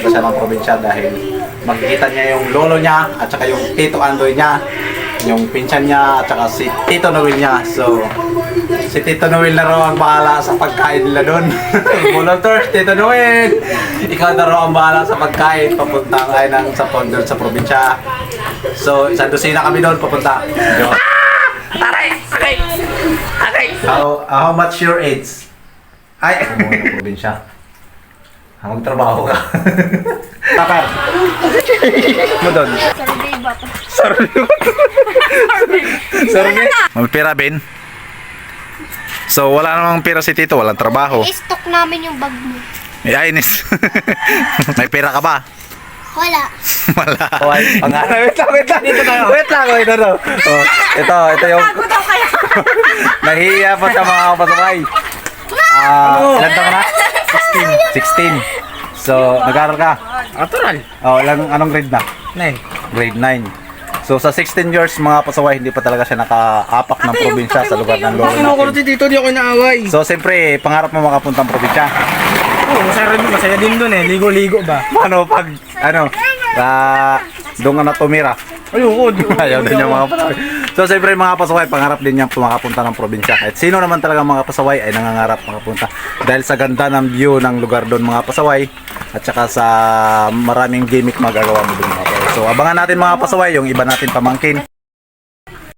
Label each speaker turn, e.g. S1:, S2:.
S1: pupunta siya ng probinsya dahil makikita niya yung lolo niya at saka yung tito Andoy niya, yung pinsan niya at saka si Tito Noel niya. So, si Tito Noel na raw ang bahala sa pagkain nila doon. Volunteers, Tito Noel! Ikaw na raw ang bahala sa pagkain. Papunta kayo ng sa doon sa probinsya. So, isang dosina kami doon papunta.
S2: Aray! Okay! Okay!
S1: How much your age? Ay, ako muna ng probinsya. Magtrabaho ka. Takar. Mo doon.
S3: Survey ba to?
S1: Survey. May pera, Ben? So, wala namang pera si Tito, walang trabaho.
S3: I-stock namin yung bag mo.
S1: May ainis. May pera ka ba?
S3: Wala.
S1: Wala. Wait lang. Dito tayo. Wait lang. Oh, ito yung... Nahihiya pa sa mga kapasabay. Ilan taon ka na? 16. So, nag-aaral ka?
S2: Natural.
S1: Oh, anong grade na?
S2: 9.
S1: Grade 9. So, sa 16 years, mga pasaway, hindi pa talaga siya nakaapak ng probinsya sa lugar ng lolo
S2: Kinukulot
S1: natin.
S2: dito, di ako inaaway.
S1: So, siyempre, pangarap mo makapuntang probinsya.
S2: Oo, masaya din dun eh. Ligo-ligo ba?
S1: Paano pag, doon ka na tumira?
S2: Ayoko.
S1: Ayaw din yung mga pasaway. So, siyempre mga pasaway, pangarap din niyang makapunta ng probinsya. At sino naman talaga mga pasaway ay nangangarap makapunta. Dahil sa ganda ng view ng lugar doon mga pasaway. At saka sa maraming gimmick magagawa mo doon mga pasaway. So, abangan natin mga pasaway yung iba natin pamangkin.